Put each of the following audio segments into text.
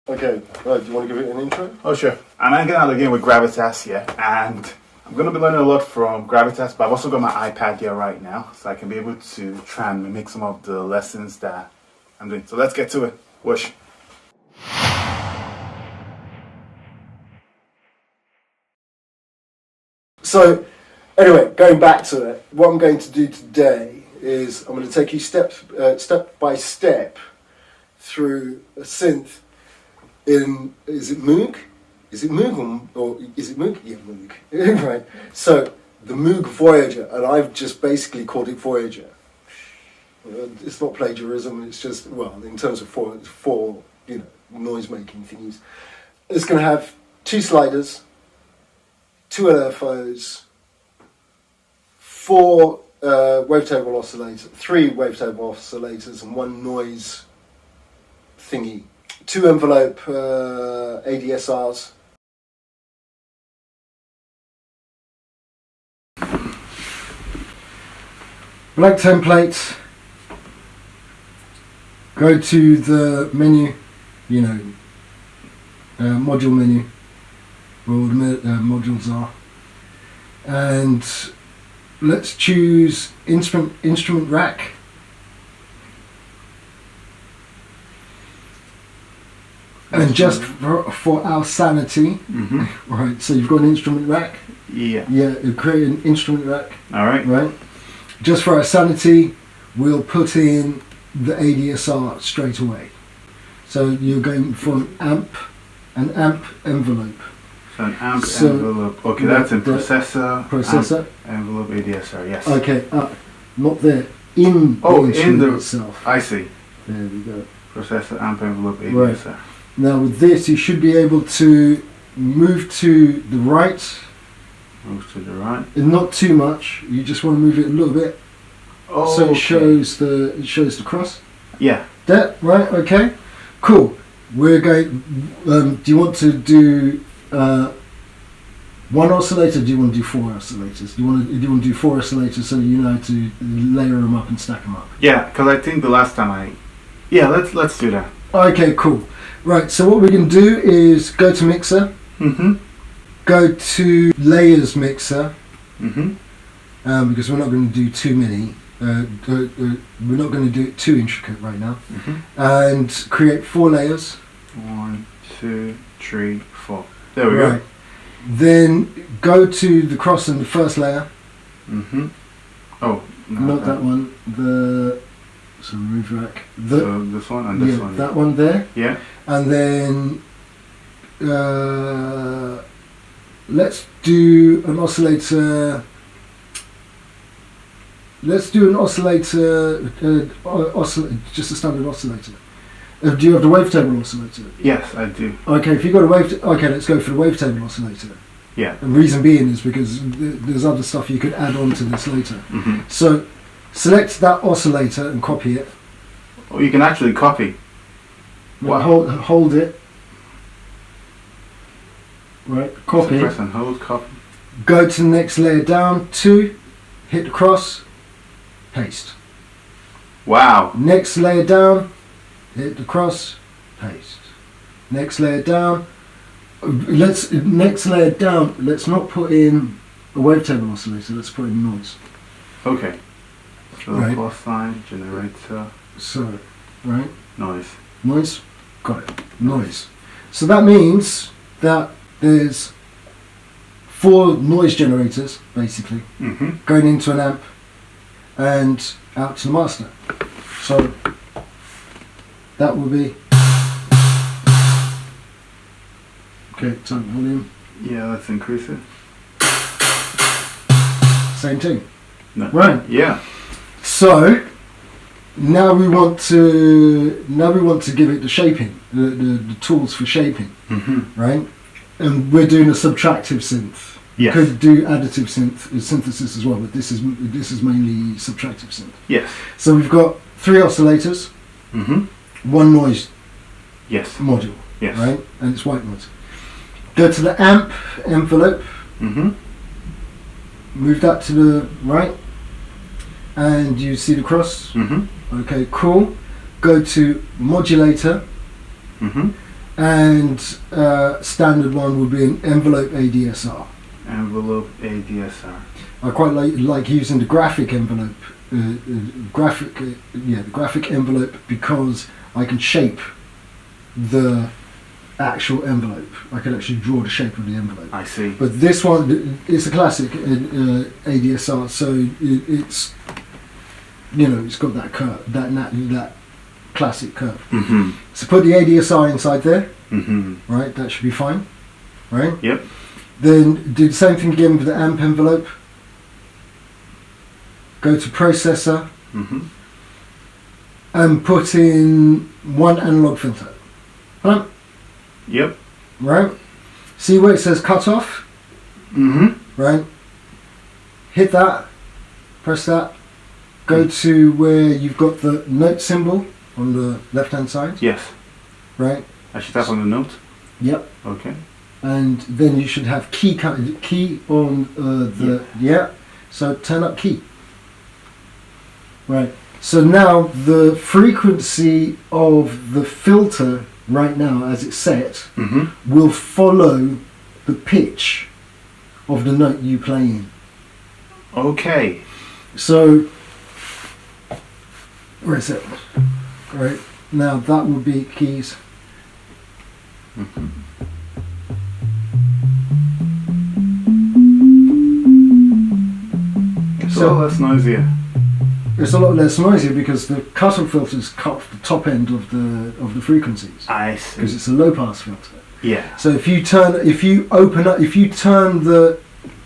Okay, do you want to give it an intro? Oh, sure. I'm hanging out again with Gravitas here, and I'm going to be learning a lot from Gravitas, but I've also got my iPad here right now, so I can be able to try and mimic some of the lessons that I'm doing. So let's get to it. Whoosh. So, anyway, going back to it, what I'm going to do today is I'm going to take you step by step through a synth in, is it Moog? Is it Moog or is it Moog? Yeah, Moog. Right. So, the Moog Voyager, and I've just basically called it Voyager. It's not plagiarism, it's just, well, in terms of for noise making things. It's going to have 2 sliders, 2 LFOs, 4 wavetable oscillators, 3 wavetable oscillators, and 1 noise thingy. 2 envelope ADSRs. Blank template. Go to the menu, module menu, where all the modules are, and let's choose instrument rack. And just for our sanity, right? So you've got an instrument rack. Yeah. Yeah, you create an instrument rack. All right. Right. Just for our sanity, we'll put in the ADSR straight away. So you're going for an amp envelope. So an amp envelope. Okay, that's in processor. Processor. Amp, envelope ADSR. Yes. Okay. Not there. In the instrument itself. I see. There we go. Processor, amp envelope ADSR. Right. Now with this, you should be able to move to the right. Move to the right. And not too much. You just want to move it a little bit. Oh. So it shows the cross. Yeah. That right? Okay. Cool. We're going. Do you want to do 1 oscillator? Or do you want to do 4 oscillators? Do you want to do 4 oscillators so you know how to layer them up and stack them up? Yeah, because I think the last time let's do that. Okay. Cool. Right. So what we can do is go to mixer. Go to layers mixer. Because we're not going to do too many. We're not going to do it too intricate right now. And create 4 layers. 1, 2, 3, 4. There we go. Then go to the cross in the first layer. Oh, not that one. So remove rack. So this one and this one. That one there. Yeah. And then let's do an oscillator. Let's do an oscillator, just a standard oscillator. Do you have the wavetable oscillator? Yes, I do. Okay, if you've got a okay, let's go for the wavetable oscillator. Yeah. And reason being is because there's other stuff you could add on to this later. So select that oscillator and copy it. Oh, you can actually copy. Wow. Hold it. Right, copy. So press and hold, copy. Go to the next layer down, 2, hit the cross, paste. Wow. Next layer down, hit the cross, paste. Next layer down. Next layer down. Let's not put in a wavetable oscillator. Let's put in noise. Okay. So right. Plus sign, generator. So, right. Noise. Noise. Got it. Noise. So that means that there's 4 noise generators basically going into an amp and out to the master. So that will be okay. Turn volume. Yeah, let's increase it. Same thing. No. Right. Yeah. So now we want to give it the shaping, the tools for shaping, right? And we're doing a subtractive synth. Yes. You could do additive synthesis as well, but this is mainly subtractive synth. Yes. So we've got 3 oscillators, 1 noise module, yes. Right? And it's white noise. Go to the amp envelope, move that to the right, and you see the cross. Okay, cool. Go to modulator, and standard one would be an envelope ADSR. Envelope ADSR. I quite like using the graphic envelope, the graphic envelope, because I can shape the actual envelope. I can actually draw the shape of the envelope. I see. But this one, it's a classic ADSR, so it's, you know, it's got that curve, that classic curve. Mm-hmm. So put the ADSR inside there, Mm-hmm. right? That should be fine, right? Yep. Then do the same thing again with the amp envelope. Go to processor Mm-hmm. and put in one analog filter. Right? Yep. Right? See where it says cut off? Mm-hmm. Right? Hit that, press that, go to where you've got the note symbol on the left hand side. Yes. Right? I should tap on the note. Yep. Okay. And then you should have key on yeah. So turn up key. Right. So now the frequency of the filter right now, as it's set, Mm-hmm. will follow the pitch of the note you play in. Okay. So where is it? Right. Now that would be keys. Mm-hmm. It's a lot less noisier. It's a lot less noisy because the cutoff filters cut off the top end of the frequencies I see. because it's a low pass filter. Yeah. So if you turn the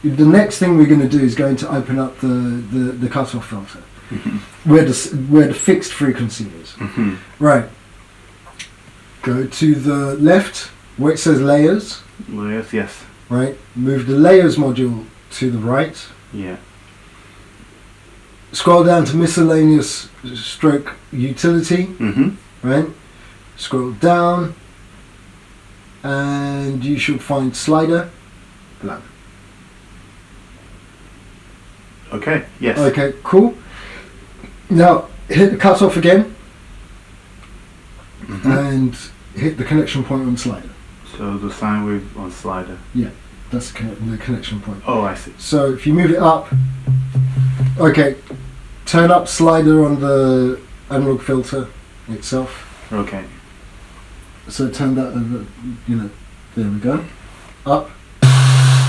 next thing we're going to do is going to open up the cutoff filter Mm-hmm. where the fixed frequency is. Mm-hmm. Right. Go to the left where it says layers. Layers, yes. Right. Move the layers module to the right. Yeah. Scroll down to miscellaneous stroke utility. Mm-hmm. Right. Scroll down, and you should find slider. Blank. Okay. Yes. Okay, cool. Now hit the cutoff again, Mm-hmm. and hit the connection point on slider. So the sine wave on slider. That's the connection point. Oh, I see. So if you move it up, okay, turn up slider on the analog filter itself. Okay. So turn that, there we go. Up,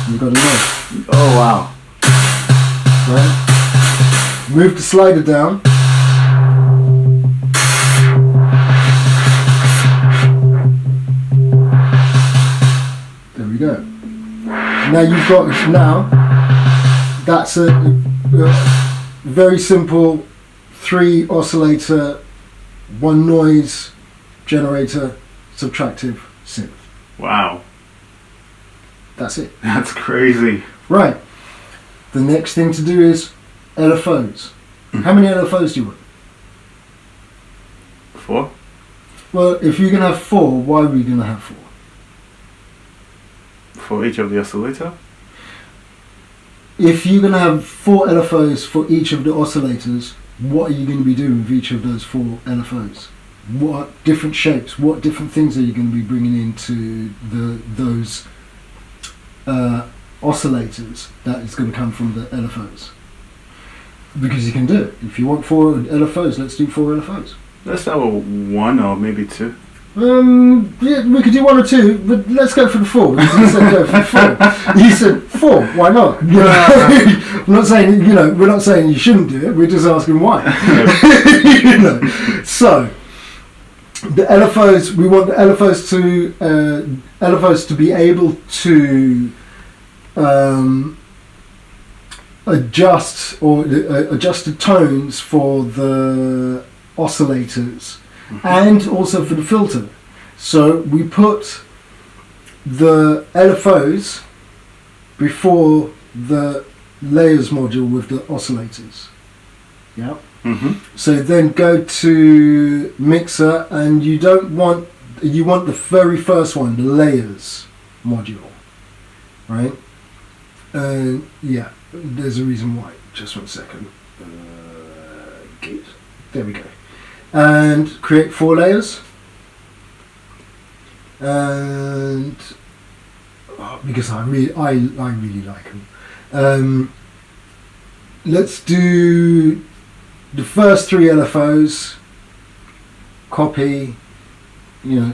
you've got a note. Oh, wow. Right? Move the slider down. There we go. Now you've got, that's a very simple 3 oscillator, 1 noise generator, subtractive synth. Wow. That's it. That's crazy. Right. The next thing to do is LFOs. How many LFOs do you want? 4? Well, if you're going to have 4, why are we going to have 4? For each of the oscillator? If you're going to have 4 LFOs for each of the oscillators, what are you going to be doing with each of those 4 LFOs? What different shapes, what different things are you going to be bringing into those oscillators that is going to come from the LFOs? Because you can do it. If you want 4 LFOs, let's do 4 LFOs. Let's have a 1 or maybe 2. Yeah, we could do 1 or 2, but let's go for the 4. Because you said go for the 4. You said 4. Why not? You know, I'm not saying we're not saying you shouldn't do it. We're just asking why. So the LFOs, we want the LFOs to be able to adjust the tones for the oscillators. Mm-hmm. And also for the filter. So we put the LFOs before the layers module with the oscillators. Yeah. Mm-hmm. So then go to mixer, and you want the very first one, the layers module, right? Yeah, there's a reason why. Just 1 second. Good. There we go. And create 4 layers. and because I really like them. Let's do the first 3 LFOs. Copy, you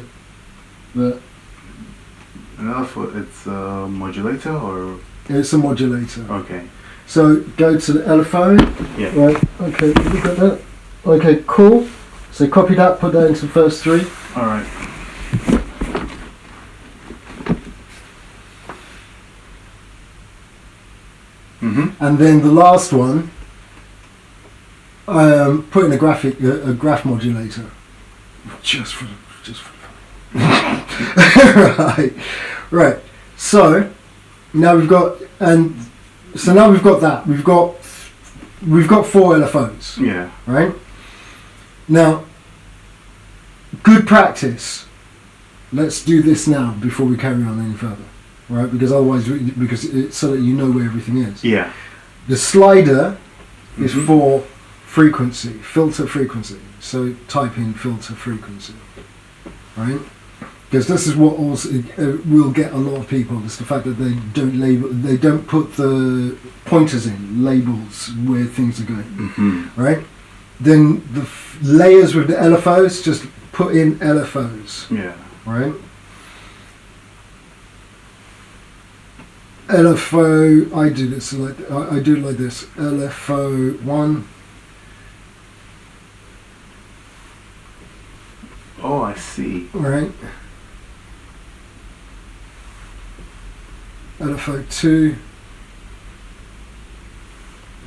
know, It's a modulator or? it's a modulator. Okay. So go to the LFO. Yeah. Right. Okay. Look at that. Okay. Cool. So copy that. Put that into the first 3. All right. And then the last one, put in a graph modulator, just for right. So now we've got that. We've got 4 LFOs. Yeah. Right. Now, good practice. Let's do this now before we carry on any further. Right, because otherwise, because it's so that you know where everything is. Yeah. The slider is for frequency, filter frequency. So type in filter frequency, right? Because this is what also will get a lot of people. It's the fact that they don't put the pointers in labels where things are going, right? Then the layers with the LFOs, just put in LFOs. Yeah. Right. LFO, I do this I do it like this. LFO 1. Oh, I see. Right. LFO 2.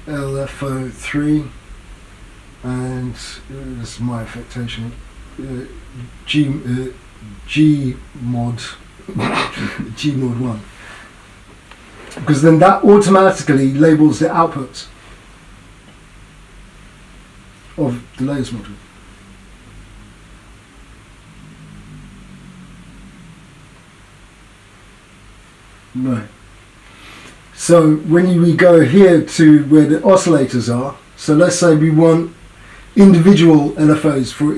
LFO 3. And this is my affectation. G mod G mod 1. Because then that automatically labels the outputs of the layers module. Right. So when we go here to where the oscillators are, so let's say we want individual LFOs for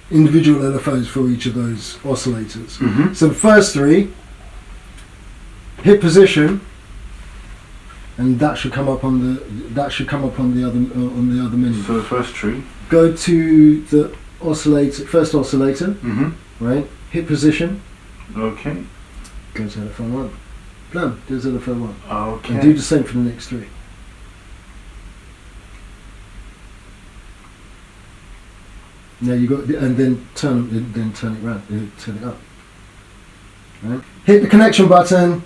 individual LFOs for each of those oscillators. So the first 3, hit position. And that should come up on the other menu. So the first 3. Go to the first oscillator, right? Hit position. Okay. Go to LFO 1. Blam, there's LFO 1. Okay. And do the same for the next 3. Now you got, and then turn it around, turn it up. Right? Hit the connection button.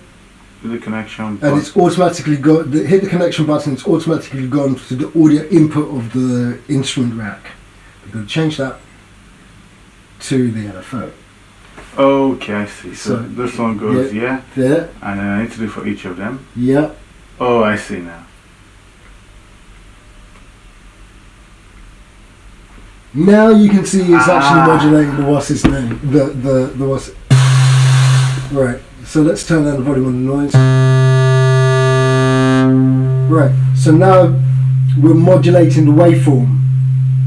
The connection, and it's automatically hit the connection button. It's automatically gone to the audio input of the instrument rack. You've got to change that to the LFO. Okay, I see. So this one goes there, and then I need to do for each of them. Yeah. Oh, I see now. Now you can see it's actually modulating the what's its name, the what's. Right. So let's turn down the volume on the noise. Right, so now we're modulating the waveform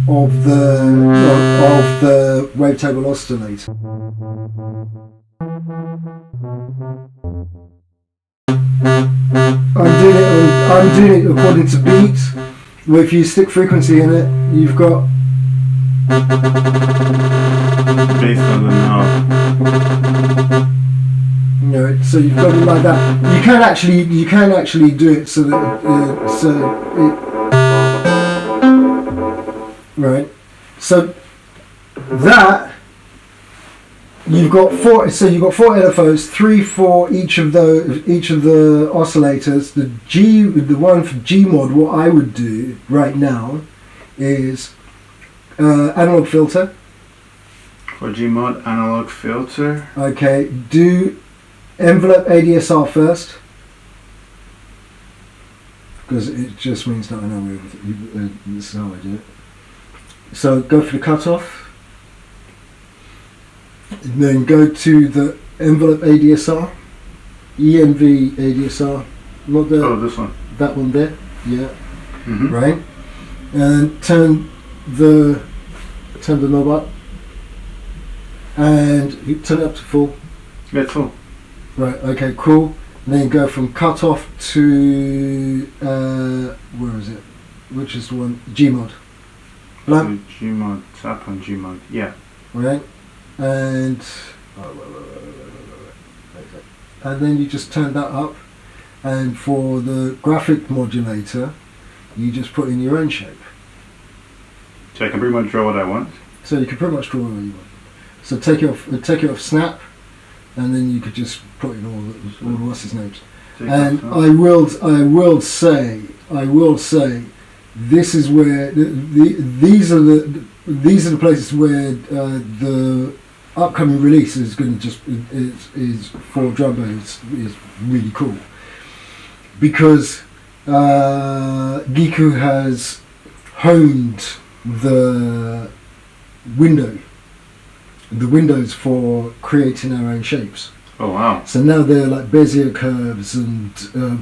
of the wavetable oscillator. I'm doing it according to beat. Where if you stick frequency in it, you've got based on the knob. So you've got it like that. You can actually do it so that right. So that you've got 4. So you've got 4 LFOs, 3 for each of the oscillators. The one for G mod. What I would do right now is analog filter. For G mod, analog filter. Okay. Do envelope ADSR first, because it just means that I know this is how I do it. So go for the cutoff, and then go to the envelope ADSR, ENV ADSR, not the this one, that one there, yeah, right, and turn the knob up, And you turn it up to full. Yeah, it's full. Right, okay, cool. And then go from cutoff to, where is it? Which is the one? Gmod. So Gmod, tap on Gmod, yeah. Right? And then you just turn that up. And for the graphic modulator, you just put in your own shape. So I can pretty much draw what I want. So you can pretty much draw what you want. So take it off Snap, and then you could just put in all the what's his names. And I will say, this is where these are the places where the upcoming release is going to is for Drambo is really cool, because Giku has honed the windows for creating our own shapes. Oh wow. So now they're like Bezier curves and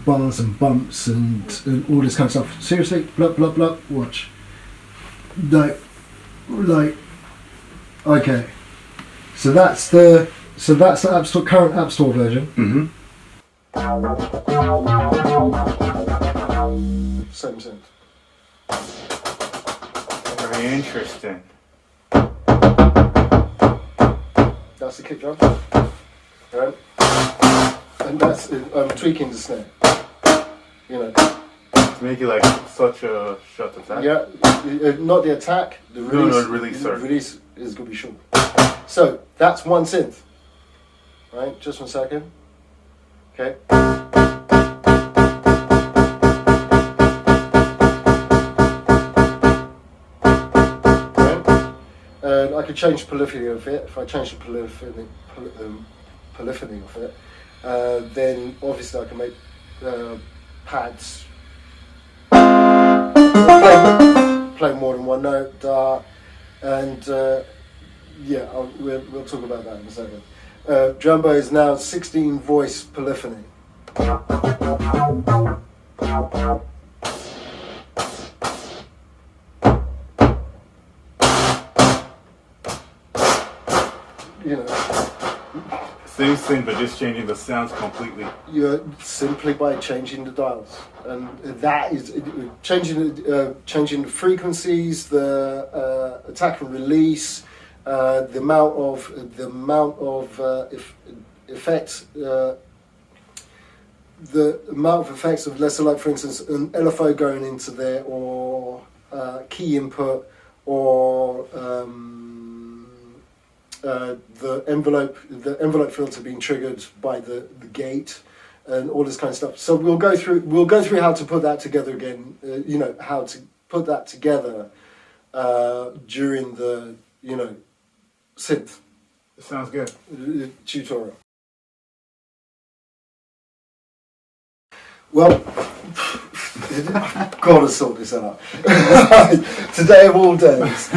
bars and bumps and all this kind of stuff. Seriously, blah blah blah. Watch. Like, okay. So that's the App Store, current App Store version. Mm-hmm. Same synth. Very interesting. That's the kick drum. Right? And that's I'm tweaking the snare. You know. To make it like such a short attack. Yeah, not the attack. The release. No, release. Sorry. The release is going to be short. So that's one synth. Right. Just 1 second. Okay. And I could change the polyphony of it. If I change the polyphony of it, then obviously I can make pads. Play more than one note, and yeah, we'll talk about that in a second. Drambo is now 16 voice polyphony. You know, Same thing, but just changing the sounds completely. you're simply by changing the dials, and that is changing the frequencies, the attack and release, the amount of effects, the amount of effects of, let's say, like for instance, an LFO going into there, or key input, or the envelope filter being triggered by the gate, and all this kind of stuff. So we'll go through how to put that together again. How to put that together during the synth Sounds good. tutorial. Well, I've got to sort this out. Today of all days.